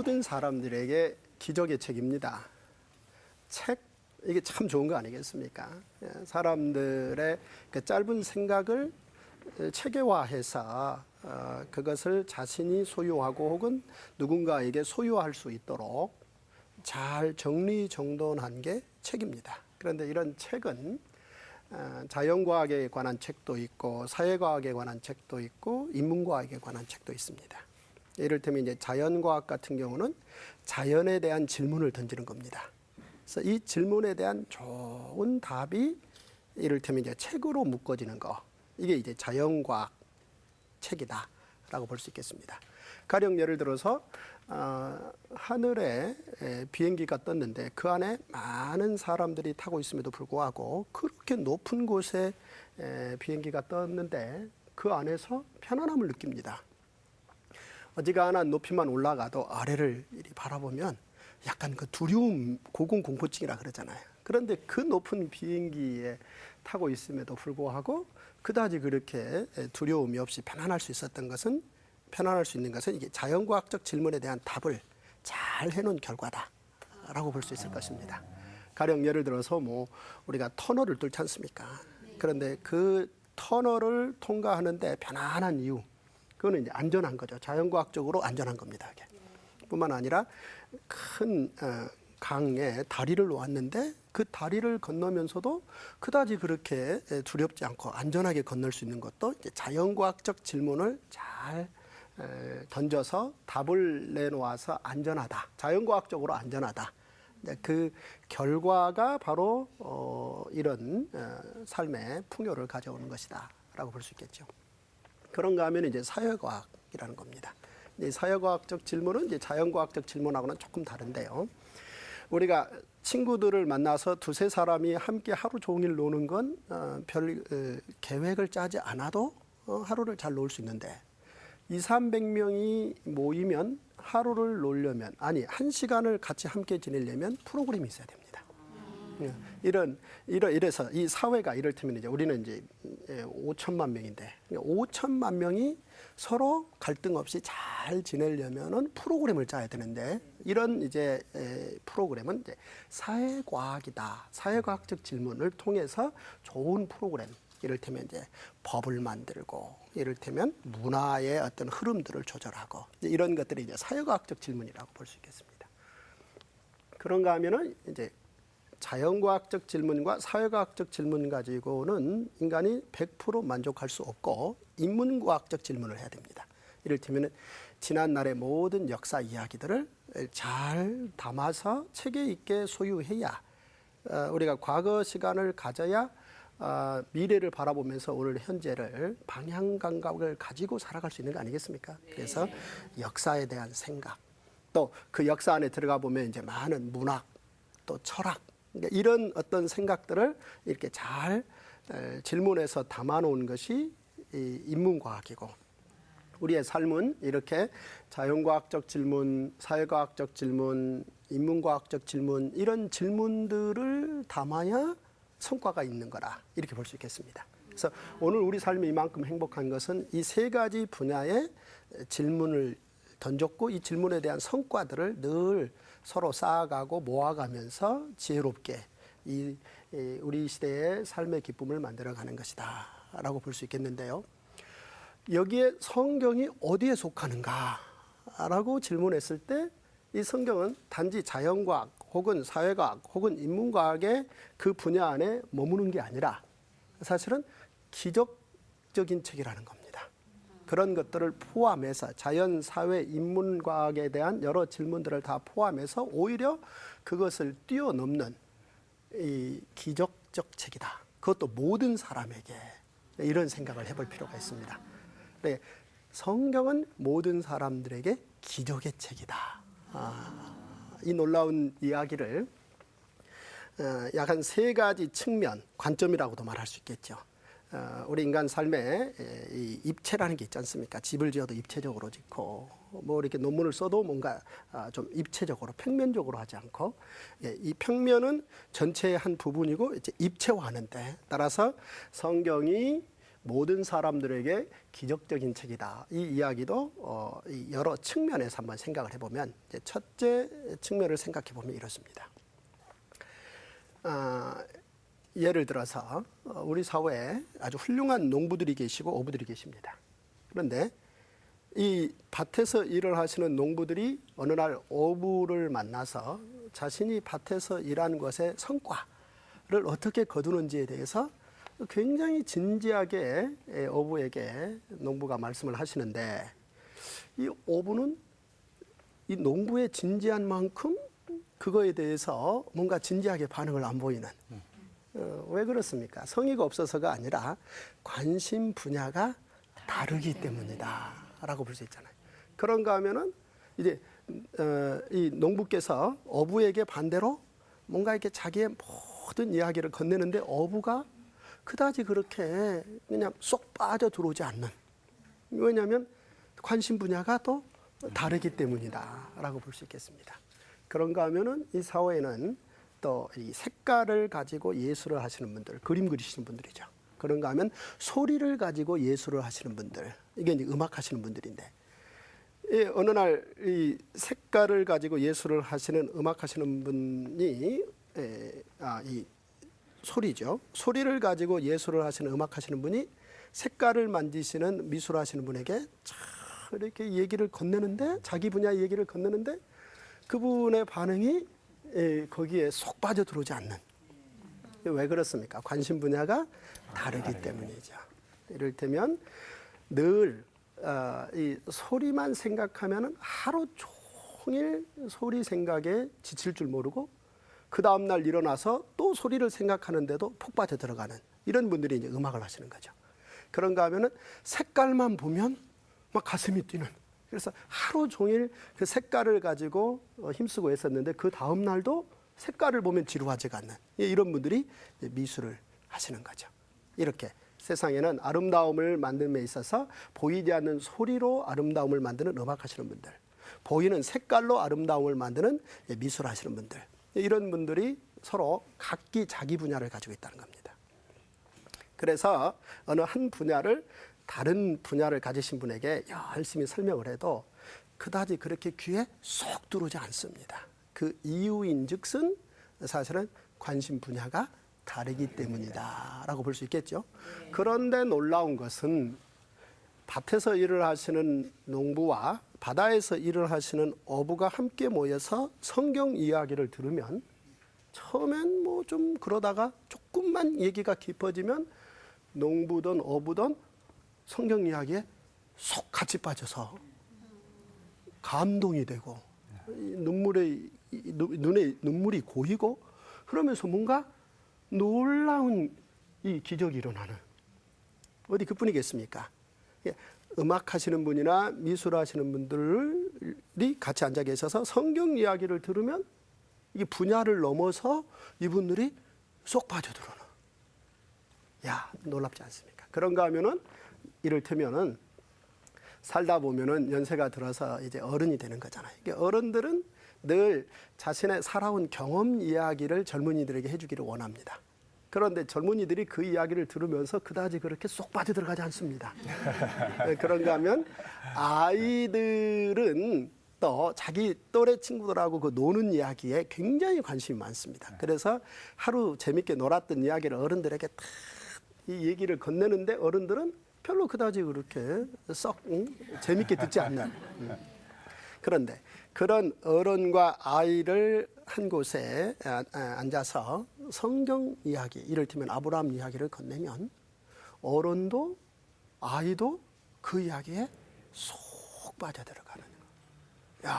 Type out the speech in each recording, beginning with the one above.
모든 사람들에게 기적의 책입니다. 책, 이게 참 좋은 거 아니겠습니까? 사람들의 그 짧은 생각을 체계화해서 그것을 자신이 소유하고 혹은 누군가에게 소유할 수 있도록 잘 정리정돈한 게 책입니다. 그런데 이런 책은 자연과학에 관한 책도 있고 사회과학에 관한 책도 있고 인문과학에 관한 책도 있습니다. 이를테면 이제 자연과학 같은 경우는 자연에 대한 질문을 던지는 겁니다. 그래서 이 질문에 대한 좋은 답이 이를테면 이제 책으로 묶어지는 거, 이게 이제 자연과학 책이다라고 볼 수 있겠습니다. 가령 예를 들어서 하늘에 비행기가 떴는데 그 안에 많은 사람들이 타고 있음에도 불구하고 그렇게 높은 곳에 비행기가 떴는데 그 안에서 편안함을 느낍니다. 어지간한 높이만 올라가도 아래를 이리 바라보면 약간 그 두려움, 고공공포증이라 그러잖아요. 그런데 그 높은 비행기에 타고 있음에도 불구하고 그다지 그렇게 두려움이 없이 편안할 수 있는 것은 이게 자연과학적 질문에 대한 답을 잘 해놓은 결과다라고 볼 수 있을 것입니다. 가령 예를 들어서 뭐 우리가 터널을 뚫지 않습니까? 그런데 그 터널을 통과하는데 편안한 이유, 그거는 이제 안전한 거죠. 자연과학적으로 안전한 겁니다. 이게. 뿐만 아니라 큰 강에 다리를 놓았는데 그 다리를 건너면서도 그다지 그렇게 두렵지 않고 안전하게 건널 수 있는 것도 이제 자연과학적 질문을 잘 던져서 답을 내놓아서 안전하다. 자연과학적으로 안전하다. 그 결과가 바로 이런 삶의 풍요를 가져오는 것이다라고 볼 수 있겠죠. 그런가 하면 이제 사회과학이라는 겁니다. 이 사회과학적 질문은 이제 자연과학적 질문하고는 조금 다른데요. 우리가 친구들을 만나서 두세 사람이 함께 하루 종일 노는 건 별 계획을 짜지 않아도 하루를 잘 놀 수 있는데 200~300명이 모이면 하루를 놀려면, 아니 1시간을 같이 함께 지내려면 프로그램이 있어야 됩니다. 이래서 이 사회가 이를테면 이제 우리는 이제 5천만 명인데 5천만 명이 서로 갈등 없이 잘 지내려면은 프로그램을 짜야 되는데 이런 이제 프로그램은 이제 사회과학이다. 사회과학적 질문을 통해서 좋은 프로그램, 이를테면 이제 법을 만들고 이를테면 문화의 어떤 흐름들을 조절하고 이런 것들이 이제 사회과학적 질문이라고 볼 수 있겠습니다. 그런가 하면은 이제 자연과학적 질문과 사회과학적 질문 가지고는 인간이 100% 만족할 수 없고 인문과학적 질문을 해야 됩니다. 이를테면 지난날의 모든 역사 이야기들을 잘 담아서 체계 있게 소유해야 우리가 과거 시간을 가져야 미래를 바라보면서 오늘 현재를 방향 감각을 가지고 살아갈 수 있는 거 아니겠습니까? 그래서 역사에 대한 생각, 또 그 역사 안에 들어가 보면 이제 많은 문학, 또 철학, 그러니까 이런 어떤 생각들을 이렇게 잘 질문해서 담아놓은 것이 인문과학이고, 우리의 삶은 이렇게 자연과학적 질문, 사회과학적 질문, 인문과학적 질문, 이런 질문들을 담아야 성과가 있는 거라 이렇게 볼 수 있겠습니다. 그래서 오늘 우리 삶이 이만큼 행복한 것은 이 세 가지 분야의 질문을 던졌고 이 질문에 대한 성과들을 늘 서로 쌓아가고 모아가면서 지혜롭게 우리 시대의 삶의 기쁨을 만들어가는 것이다 라고 볼 수 있겠는데요. 여기에 성경이 어디에 속하는가 라고 질문했을 때 이 성경은 단지 자연과학 혹은 사회과학 혹은 인문과학의 그 분야 안에 머무는 게 아니라 사실은 기적적인 책이라는 겁니다. 그런 것들을 포함해서 자연, 사회, 인문과학에 대한 여러 질문들을 다 포함해서 오히려 그것을 뛰어넘는 이 기적적 책이다. 그것도 모든 사람에게, 이런 생각을 해볼 필요가 있습니다. 네, 성경은 모든 사람들에게 기적의 책이다. 이 놀라운 이야기를 약간 세 가지 측면, 관점이라고도 말할 수 있겠죠. 우리 인간 삶에 이 입체라는 게 있지 않습니까? 집을 지어도 입체적으로 짓고, 뭐 이렇게 논문을 써도 뭔가 좀 입체적으로, 평면적으로 하지 않고, 이 평면은 전체의 한 부분이고 이제 입체화하는데, 따라서 성경이 모든 사람들에게 기적적인 책이다. 이 이야기도 이 여러 측면에서 한번 생각을 해보면 이제 첫째 측면을 생각해 보면 이렇습니다. 예를 들어서 우리 사회에 아주 훌륭한 농부들이 계시고 어부들이 계십니다. 그런데 이 밭에서 일을 하시는 농부들이 어느 날 어부를 만나서 자신이 밭에서 일한 것의 성과를 어떻게 거두는지에 대해서 굉장히 진지하게 어부에게 농부가 말씀을 하시는데, 이 어부는 이 농부의 진지한 만큼 그거에 대해서 뭔가 진지하게 반응을 안 보이는, 왜 그렇습니까? 성의가 없어서가 아니라 관심 분야가 다르기 때문이다 라고 볼 수 있잖아요. 그런가 하면은 이제 이 농부께서 어부에게 반대로 뭔가 이렇게 자기의 모든 이야기를 건네는데 어부가 그다지 그렇게 그냥 쏙 빠져 들어오지 않는, 왜냐하면 관심 분야가 또 다르기 때문이다라고 볼 수 있겠습니다. 그런가 하면은 이 사회에는 또 이 색깔을 가지고 예술을 하시는 분들, 그림 그리시는 분들이죠. 그런가 하면 소리를 가지고 예술을 하시는 분들, 이게 이제 음악 하시는 분들인데, 어느 날 이 색깔을 가지고 예술을 하시는 음악 하시는 분이 이 소리죠. 소리를 가지고 예술을 하시는 음악 하시는 분이 색깔을 만지시는 미술 하시는 분에게 이렇게 얘기를 건네는데, 자기 분야의 얘기를 건네는데 그분의 반응이 거기에 쏙 빠져 들어오지 않는. 왜 그렇습니까? 관심 분야가 다르기 때문이죠. 이를테면 늘 이 소리만 생각하면 하루 종일 소리 생각에 지칠 줄 모르고 그 다음날 일어나서 또 소리를 생각하는데도 푹 빠져 들어가는 이런 분들이 이제 음악을 하시는 거죠. 그런가 하면은 색깔만 보면 막 가슴이 뛰는, 그래서 하루 종일 그 색깔을 가지고 힘쓰고 했었는데 그 다음날도 색깔을 보면 지루하지가 않는 이런 분들이 미술을 하시는 거죠. 이렇게 세상에는 아름다움을 만드는 데 있어서 보이지 않는 소리로 아름다움을 만드는 음악 하시는 분들, 보이는 색깔로 아름다움을 만드는 미술 하시는 분들, 이런 분들이 서로 각기 자기 분야를 가지고 있다는 겁니다. 그래서 어느 한 분야를 다른 분야를 가지신 분에게 열심히 설명을 해도 그다지 그렇게 귀에 쏙 들어오지 않습니다. 그 이유인 즉슨 사실은 관심 분야가 다르기 때문이다라고 볼 수 있겠죠. 그런데 놀라운 것은 밭에서 일을 하시는 농부와 바다에서 일을 하시는 어부가 함께 모여서 성경 이야기를 들으면 처음엔 뭐 좀 그러다가 조금만 얘기가 깊어지면 농부든 어부든 성경 이야기에 쏙 같이 빠져서 감동이 되고 눈에 눈물이 고이고, 그러면서 뭔가 놀라운 이 기적이 일어나는, 어디 그뿐이겠습니까? 음악 하시는 분이나 미술 하시는 분들이 같이 앉아 계셔서 성경 이야기를 들으면 이게 분야를 넘어서 이분들이 쏙 빠져들어오는. 놀랍지 않습니까? 그런가 하면은 이를테면은 살다 보면은 연세가 들어서 이제 어른이 되는 거잖아요. 어른들은 늘 자신의 살아온 경험 이야기를 젊은이들에게 해주기를 원합니다. 그런데 젊은이들이 그 이야기를 들으면서 그다지 그렇게 쏙 빠져들어가지 않습니다. 그런가 하면 아이들은 또 자기 또래 친구들하고 그 노는 이야기에 굉장히 관심이 많습니다. 그래서 하루 재밌게 놀았던 이야기를 어른들에게 딱 이 얘기를 건네는데 어른들은 별로 그다지 그렇게 썩 재밌게 듣지 않는. 그런데 그런 어른과 아이를 한 곳에 앉아서 성경 이야기, 이를테면 아브라함 이야기를 건네면 어른도 아이도 그 이야기에 쏙 빠져들어가는 거예요.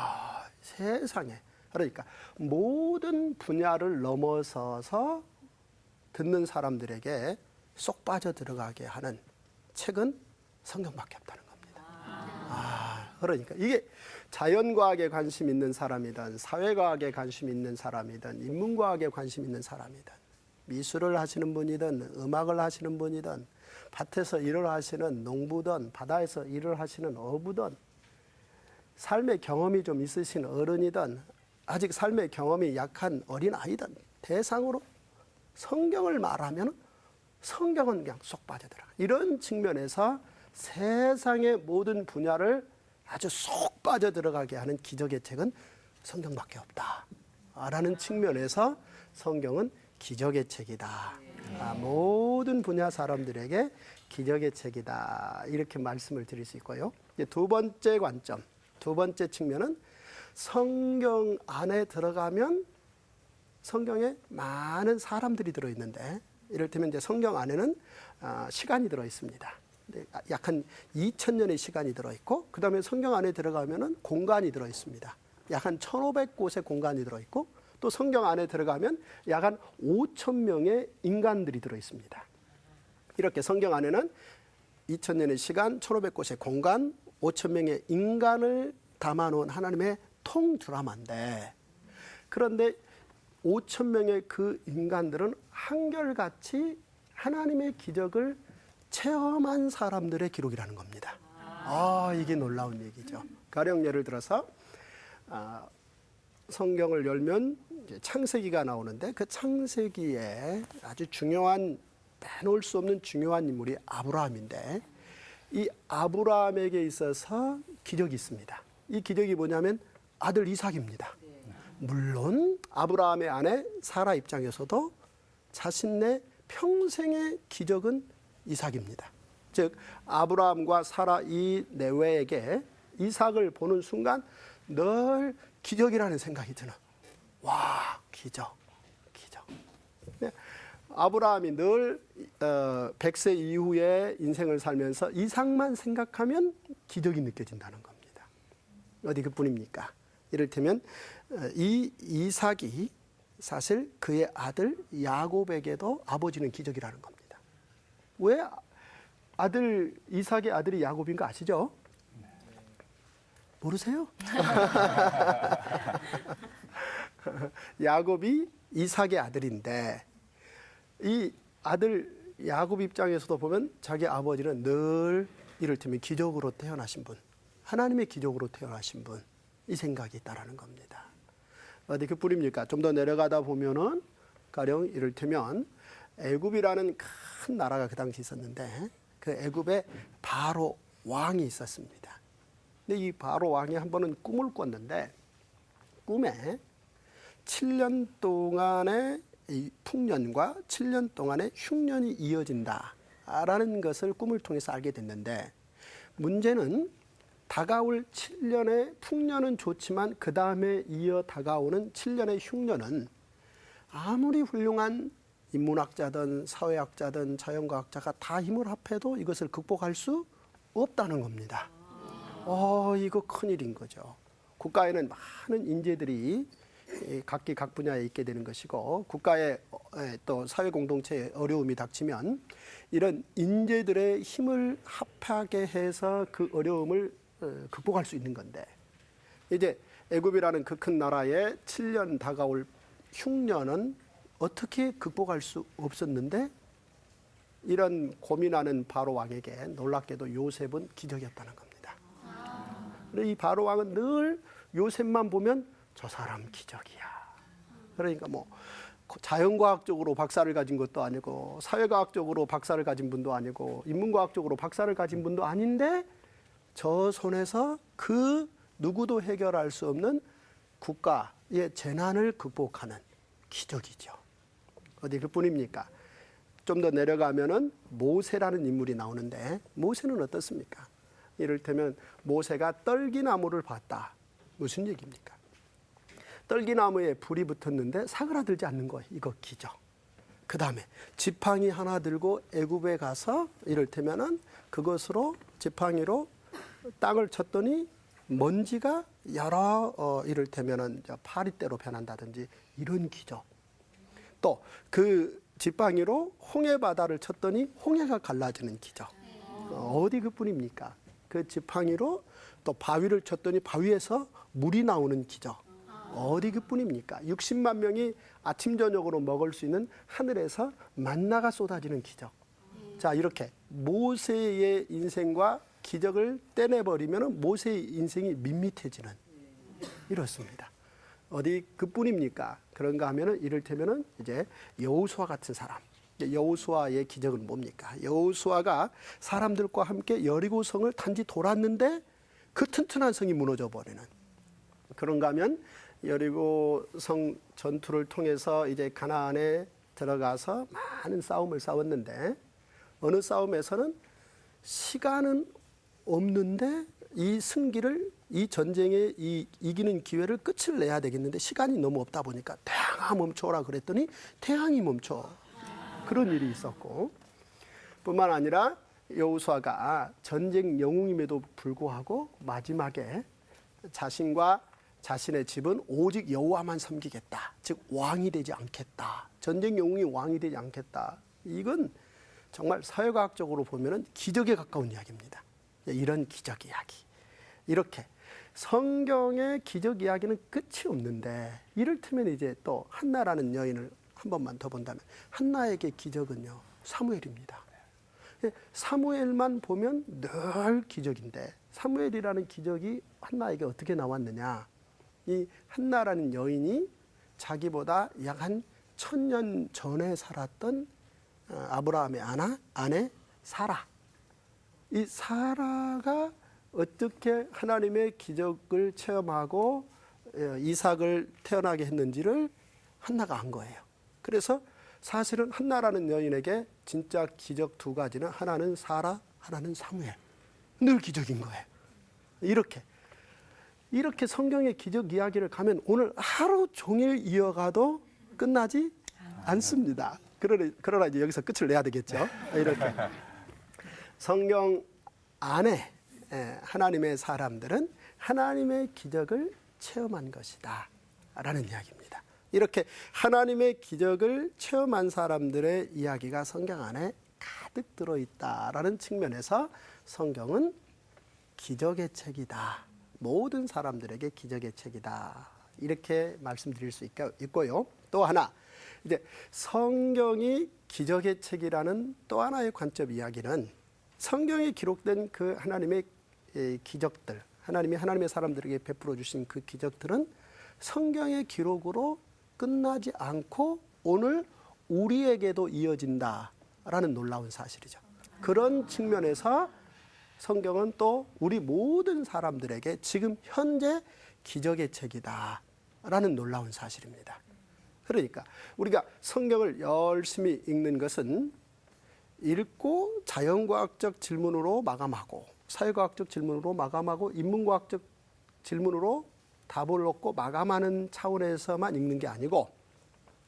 세상에. 그러니까 모든 분야를 넘어서서 듣는 사람들에게 쏙 빠져들어가게 하는 책은 성경밖에 없다는 겁니다. 그러니까 이게 자연과학에 관심 있는 사람이든 사회과학에 관심 있는 사람이든 인문과학에 관심 있는 사람이든 미술을 하시는 분이든 음악을 하시는 분이든 밭에서 일을 하시는 농부든 바다에서 일을 하시는 어부든 삶의 경험이 좀 있으신 어른이든 아직 삶의 경험이 약한 어린아이든 대상으로 성경을 말하면 성경은 그냥 쏙 빠져들어가. 이런 측면에서 세상의 모든 분야를 아주 쏙 빠져들어가게 하는 기적의 책은 성경밖에 없다. 라는 측면에서 성경은 기적의 책이다. 모든 분야 사람들에게 기적의 책이다. 이렇게 말씀을 드릴 수 있고요. 이제 두 번째 관점, 두 번째 측면은 성경 안에 들어가면 성경에 많은 사람들이 들어있는데, 이를테면 이제 성경 안에는 시간이 들어 있습니다. 약 한 2000년의 시간이 들어 있고, 그 다음에 성경 안에 들어가면은 공간이 들어 있습니다. 약 한 1500곳의 공간이 들어 있고, 또 성경 안에 들어가면 약 한 5000명의 인간들이 들어 있습니다. 이렇게 성경 안에는 2000년의 시간, 1500곳의 공간, 5000명의 인간을 담아놓은 하나님의 통드라마인데, 그런데 5000명의 그 인간들은 한결같이 하나님의 기적을 체험한 사람들의 기록이라는 겁니다. 이게 놀라운 얘기죠. 가령 예를 들어서 성경을 열면 이제 창세기가 나오는데, 그 창세기에 아주 중요한, 빼놓을 수 없는 중요한 인물이 아브라함인데, 이 아브라함에게 있어서 기적이 있습니다. 이 기적이 뭐냐면 아들 이삭입니다. 물론 아브라함의 아내 사라 입장에서도 자신의 평생의 기적은 이삭입니다. 즉 아브라함과 사라 이 내외에게 이삭을 보는 순간 늘 기적이라는 생각이 드는, 와, 기적. 네. 아브라함이 늘 100세 이후의 인생을 살면서 이삭만 생각하면 기적이 느껴진다는 겁니다. 어디 그뿐입니까? 이를테면 이 이삭이 사실 그의 아들 야곱에게도 아버지는 기적이라는 겁니다. 왜 아들 이삭의 아들이 야곱인 거 아시죠? 모르세요? 야곱이 이삭의 아들인데, 이 아들 야곱 입장에서도 보면 자기 아버지는 늘 이를테면 기적으로 태어나신 분, 하나님의 기적으로 태어나신 분, 이 생각이 있다라는 겁니다. 어디 그뿐입니까? 좀 더 내려가다 보면은 가령 이를테면 애굽이라는 큰 나라가 그 당시 있었는데, 그 애굽에 바로 왕이 있었습니다. 근데 이 바로 왕이 한 번은 꿈을 꿨는데, 꿈에 7년 동안의 이 풍년과 7년 동안의 흉년이 이어진다라는 것을 꿈을 통해서 알게 됐는데, 문제는 다가올 7년의 풍년은 좋지만 그 다음에 이어 다가오는 7년의 흉년은 아무리 훌륭한 인문학자든 사회학자든 자연과학자가 다 힘을 합해도 이것을 극복할 수 없다는 겁니다. 이거 큰일인 거죠. 국가에는 많은 인재들이 각기 각 분야에 있게 되는 것이고, 국가의 또 사회 공동체에 어려움이 닥치면 이런 인재들의 힘을 합하게 해서 그 어려움을 극복할 수 있는 건데, 이제 애굽이라는 그 큰 나라에 7년 다가올 흉년은 어떻게 극복할 수 없었는데, 이런 고민하는 바로 왕에게 놀랍게도 요셉은 기적이었다는 겁니다. 이 바로 왕은 늘 요셉만 보면 저 사람 기적이야. 그러니까 뭐 자연과학적으로 박사를 가진 것도 아니고, 사회과학적으로 박사를 가진 분도 아니고, 인문과학적으로 박사를 가진 분도 아닌데, 저 손에서 그 누구도 해결할 수 없는 국가의 재난을 극복하는 기적이죠. 어디 그뿐입니까? 좀 더 내려가면은 모세라는 인물이 나오는데, 모세는 어떻습니까? 이를테면 모세가 떨기나무를 봤다. 무슨 얘기입니까? 떨기나무에 불이 붙었는데 사그라들지 않는 거, 이거 기적. 그 다음에 지팡이 하나 들고 애굽에 가서 이를테면은 그것으로 지팡이로 땅을 쳤더니 먼지가 여러 이를테면은 파리떼로 변한다든지 이런 기적. 또 그 지팡이로 홍해 바다를 쳤더니 홍해가 갈라지는 기적. 어디 그뿐입니까? 그 지팡이로 또 바위를 쳤더니 바위에서 물이 나오는 기적. 어디 그뿐입니까? 60만 명이 아침 저녁으로 먹을 수 있는 하늘에서 만나가 쏟아지는 기적. 자, 이렇게 모세의 인생과 기적을 떼내버리면 모세의 인생이 밋밋해지는, 이렇습니다. 어디 그뿐입니까? 그런가 하면은 이를테면은 이제 여호수아 같은 사람, 여호수아의 기적은 뭡니까? 여호수아가 사람들과 함께 여리고성을 단지 돌았는데 그 튼튼한 성이 무너져 버리는. 그런가 하면 여리고성 전투를 통해서 이제 가나안에 들어가서 많은 싸움을 싸웠는데 어느 싸움에서는 시간은 없는데 이 승기를 이 전쟁에 이기는 기회를 끝을 내야 되겠는데 시간이 너무 없다 보니까 태양아 멈춰라 그랬더니 태양이 멈춰. 그런 일이 있었고 뿐만 아니라 여호수아가 전쟁 영웅임에도 불구하고 마지막에 자신과 자신의 집은 오직 여호와만 섬기겠다. 즉 왕이 되지 않겠다. 전쟁 영웅이 왕이 되지 않겠다. 이건 정말 사회과학적으로 보면은 기적에 가까운 이야기입니다. 이런 기적 이야기. 이렇게 성경의 기적 이야기는 끝이 없는데 이를테면 이제 또 한나라는 여인을 한 번만 더 본다면 한나에게 기적은요 사무엘입니다. 사무엘만 보면 늘 기적인데 사무엘이라는 기적이 한나에게 어떻게 나왔느냐. 이 한나라는 여인이 자기보다 약 한 1000년 전에 살았던 아브라함의 아내 사라. 이 사라가 어떻게 하나님의 기적을 체험하고 이삭을 태어나게 했는지를 한나가 안 거예요. 그래서 사실은 한나라는 여인에게 진짜 기적 두 가지는 하나는 사라, 하나는 사무엘. 늘 기적인 거예요. 이렇게 성경의 기적 이야기를 가면 오늘 하루 종일 이어가도 끝나지 않습니다. 그러나 이제 여기서 끝을 내야 되겠죠. 이렇게 성경 안에 하나님의 사람들은 하나님의 기적을 체험한 것이다 라는 이야기입니다. 이렇게 하나님의 기적을 체험한 사람들의 이야기가 성경 안에 가득 들어있다라는 측면에서 성경은 기적의 책이다. 모든 사람들에게 기적의 책이다. 이렇게 말씀드릴 수 있고요. 또 하나, 이제 성경이 기적의 책이라는 또 하나의 관점 이야기는 성경에 기록된 그 하나님의 기적들, 하나님이 하나님의 사람들에게 베풀어 주신 그 기적들은 성경의 기록으로 끝나지 않고 오늘 우리에게도 이어진다라는 놀라운 사실이죠. 그런 측면에서 성경은 또 우리 모든 사람들에게 지금 현재 기적의 책이다라는 놀라운 사실입니다. 그러니까 우리가 성경을 열심히 읽는 것은 읽고 자연과학적 질문으로 마감하고 사회과학적 질문으로 마감하고 인문과학적 질문으로 답을 얻고 마감하는 차원에서만 읽는 게 아니고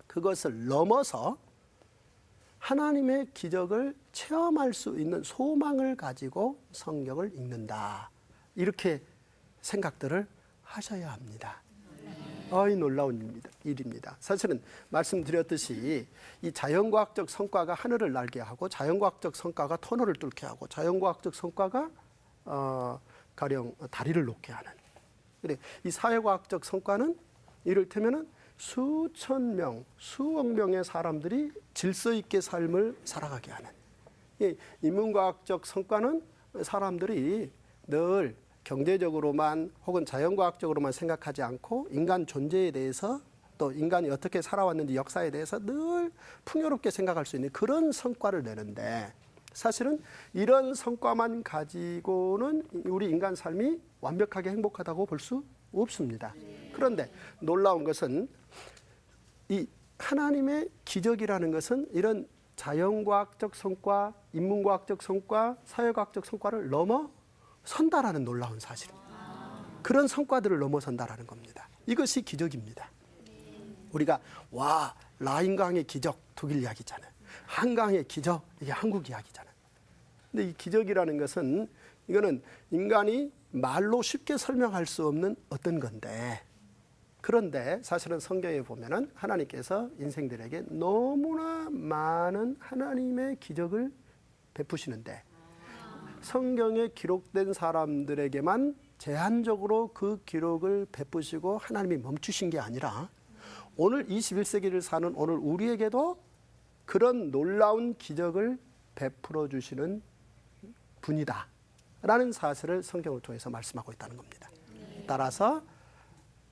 그것을 넘어서 하나님의 기적을 체험할 수 있는 소망을 가지고 성경을 읽는다. 이렇게 생각들을 하셔야 합니다. 어이 놀라운 일입니다. 사실은 말씀드렸듯이 이 자연과학적 성과가 하늘을 날게 하고 자연과학적 성과가 터널을 뚫게 하고 자연과학적 성과가 가령 다리를 놓게 하는. 그래 이 사회과학적 성과는 이를테면은 수천 명, 수억 명의 사람들이 질서 있게 삶을 살아가게 하는. 이 인문과학적 성과는 사람들이 늘 경제적으로만 혹은 자연과학적으로만 생각하지 않고 인간 존재에 대해서 또 인간이 어떻게 살아왔는지 역사에 대해서 늘 풍요롭게 생각할 수 있는 그런 성과를 내는데 사실은 이런 성과만 가지고는 우리 인간 삶이 완벽하게 행복하다고 볼 수 없습니다. 그런데 놀라운 것은 이 하나님의 기적이라는 것은 이런 자연과학적 성과, 인문과학적 성과, 사회과학적 성과를 넘어선다라는 놀라운 사실입니다. 그런 성과들을 넘어선다라는 겁니다. 이것이 기적입니다. 우리가 와 라인강의 기적 독일 이야기잖아요. 한강의 기적 이게 한국 이야기잖아요. 근데 이 기적이라는 것은 이거는 인간이 말로 쉽게 설명할 수 없는 어떤 건데 그런데 사실은 성경에 보면은 하나님께서 인생들에게 너무나 많은 하나님의 기적을 베푸시는데 성경에 기록된 사람들에게만 제한적으로 그 기록을 베푸시고 하나님이 멈추신 게 아니라 오늘 21세기를 사는 오늘 우리에게도 그런 놀라운 기적을 베풀어 주시는 분이다 라는 사실을 성경을 통해서 말씀하고 있다는 겁니다. 따라서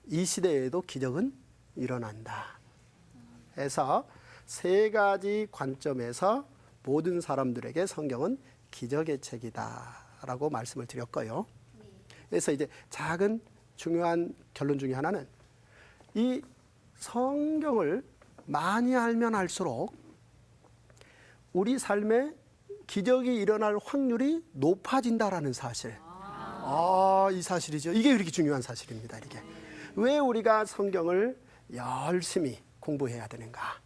이 시대에도 기적은 일어난다 해서 세 가지 관점에서 모든 사람들에게 성경은 기적의 책이다라고 말씀을 드렸고요. 그래서 이제 작은 중요한 결론 중에 하나는 이 성경을 많이 알면 알수록 우리 삶에 기적이 일어날 확률이 높아진다라는 사실. 이 사실이죠. 이게 이렇게 중요한 사실입니다. 이게. 왜 우리가 성경을 열심히 공부해야 되는가?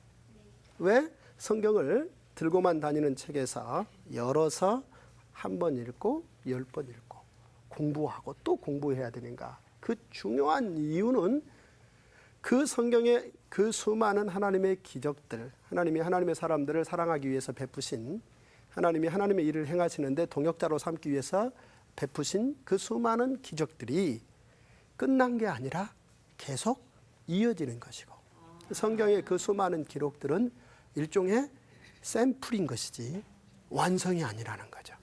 왜 성경을 들고만 다니는 책에서 열어서 한 번 읽고 10번 읽고 공부하고 또 공부해야 되는가? 그 중요한 이유는 그 성경의 그 수많은 하나님의 기적들, 하나님이 하나님의 사람들을 사랑하기 위해서 베푸신, 하나님이 하나님의 일을 행하시는데 동역자로 삼기 위해서 베푸신 그 수많은 기적들이 끝난 게 아니라 계속 이어지는 것이고, 성경의 그 수많은 기록들은 일종의 샘플인 것이지 완성이 아니라는 거죠.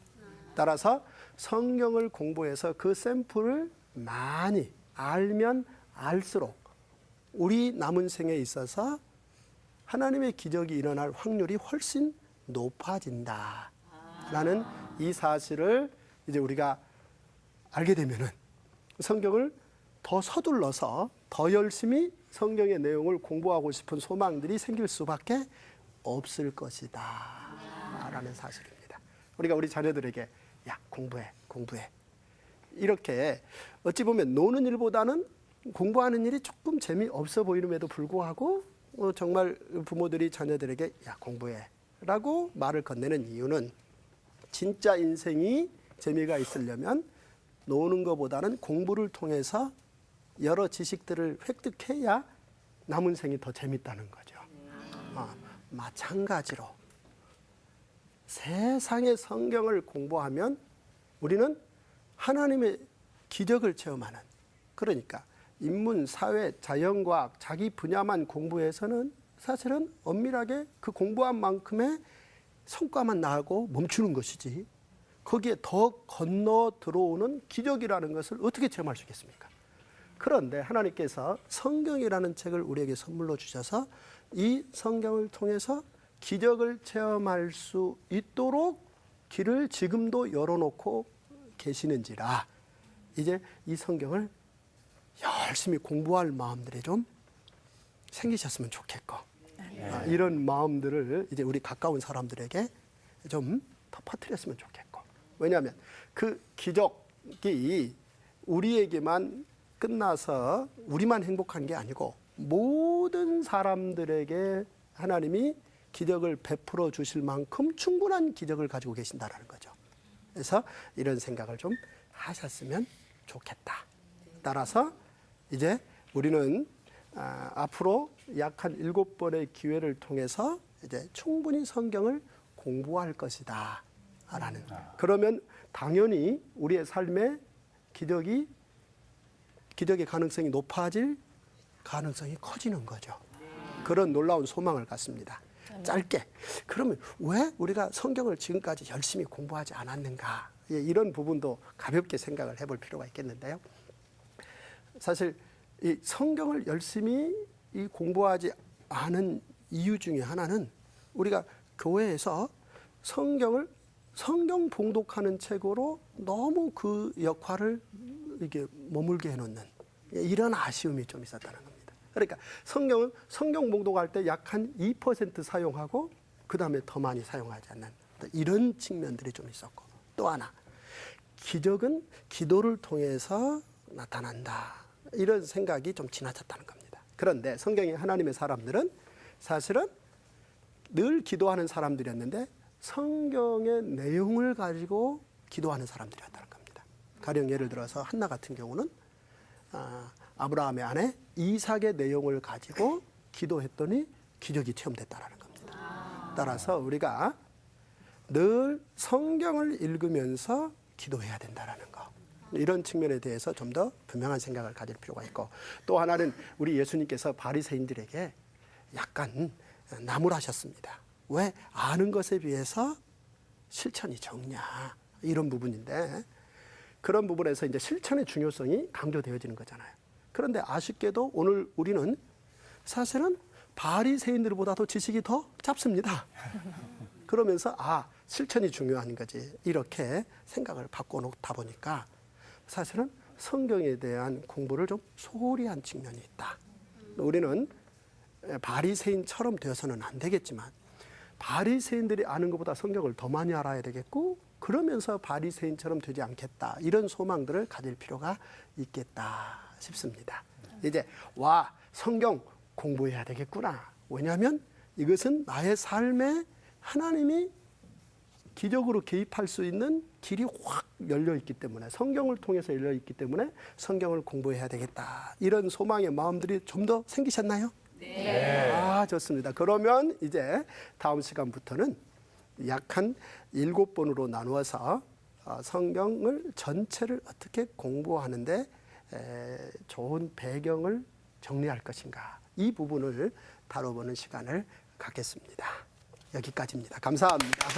따라서 성경을 공부해서 그 샘플을 많이 알면 알수록 우리 남은 생에 있어서 하나님의 기적이 일어날 확률이 훨씬 높아진다라는 이 사실을 이제 우리가 알게 되면은 성경을 더 서둘러서 더 열심히 성경의 내용을 공부하고 싶은 소망들이 생길 수밖에 없을 것이다 라는 사실입니다. 우리가 우리 자녀들에게 야 공부해 이렇게 어찌 보면 노는 일보다는 공부하는 일이 조금 재미없어 보이는에도 불구하고 정말 부모들이 자녀들에게 야 공부해 라고 말을 건네는 이유는 진짜 인생이 재미가 있으려면 노는 것보다는 공부를 통해서 여러 지식들을 획득해야 남은 생이 더 재밌다는 거죠. 마찬가지로 세상의 성경을 공부하면 우리는 하나님의 기적을 체험하는, 그러니까 인문, 사회, 자연과학 자기 분야만 공부해서는 사실은 엄밀하게 그 공부한 만큼의 성과만 나고 멈추는 것이지 거기에 더 건너 들어오는 기적이라는 것을 어떻게 체험할 수 있겠습니까? 그런데 하나님께서 성경이라는 책을 우리에게 선물로 주셔서 이 성경을 통해서 기적을 체험할 수 있도록 길을 지금도 열어놓고 계시는지라 이제 이 성경을 열심히 공부할 마음들이 좀 생기셨으면 좋겠고 이런 마음들을 이제 우리 가까운 사람들에게 좀 더 퍼뜨렸으면 좋겠고, 왜냐하면 그 기적이 우리에게만 끝나서 우리만 행복한 게 아니고 모든 사람들에게 하나님이 기적을 베풀어 주실 만큼 충분한 기적을 가지고 계신다라는 거죠. 그래서 이런 생각을 좀 하셨으면 좋겠다. 따라서 이제 우리는 앞으로 약 한 7번의 기회를 통해서 이제 충분히 성경을 공부할 것이다 라는, 그러면 당연히 우리의 삶에 기적의 가능성이 높아질 가능성이 커지는 거죠. 그런 놀라운 소망을 갖습니다. 짧게, 그러면 왜 우리가 성경을 지금까지 열심히 공부하지 않았는가, 이런 부분도 가볍게 생각을 해볼 필요가 있겠는데요. 사실 이 성경을 열심히 공부하지 않은 이유 중에 하나는 우리가 교회에서 성경 봉독하는 책으로 너무 그 역할을 이렇게 머물게 해놓는 이런 아쉬움이 좀 있었다는 겁니다. 그러니까 성경 봉독할 때 약 한 2% 사용하고 그 다음에 더 많이 사용하지 않는 이런 측면들이 좀 있었고, 또 하나 기적은 기도를 통해서 나타난다 이런 생각이 좀 지나쳤다는 겁니다. 그런데 성경의 하나님의 사람들은 사실은 늘 기도하는 사람들이었는데 성경의 내용을 가지고 기도하는 사람들이었다는 겁니다. 가령 예를 들어서 한나 같은 경우는 아브라함의 아내 이삭의 내용을 가지고 기도했더니 기적이 체험됐다는 겁니다. 따라서 우리가 늘 성경을 읽으면서 기도해야 된다는 거, 이런 측면에 대해서 좀 더 분명한 생각을 가질 필요가 있고, 또 하나는 우리 예수님께서 바리새인들에게 약간 나무라셨습니다. 왜 아는 것에 비해서 실천이 적냐, 이런 부분인데, 그런 부분에서 이제 실천의 중요성이 강조되어지는 거잖아요. 그런데 아쉽게도 오늘 우리는 사실은 바리새인들보다도 지식이 더 짧습니다. 그러면서 실천이 중요한 거지. 이렇게 생각을 바꿔놓다 보니까 사실은 성경에 대한 공부를 좀 소홀히 한 측면이 있다. 우리는 바리새인처럼 되어서는 안 되겠지만 바리새인들이 아는 것보다 성경을 더 많이 알아야 되겠고 그러면서 바리새인처럼 되지 않겠다. 이런 소망들을 가질 필요가 있겠다 싶습니다. 이제 성경 공부해야 되겠구나. 왜냐하면 이것은 나의 삶에 하나님이 기적으로 개입할 수 있는 길이 확 열려 있기 때문에 성경을 통해서 열려 있기 때문에 성경을 공부해야 되겠다. 이런 소망의 마음들이 좀 더 생기셨나요? 네. 좋습니다. 그러면 이제 다음 시간부터는 약 한 7번으로 나누어서 성경을 전체를 어떻게 공부하는데 좋은 배경을 정리할 것인가. 이 부분을 다뤄보는 시간을 갖겠습니다. 여기까지입니다. 감사합니다.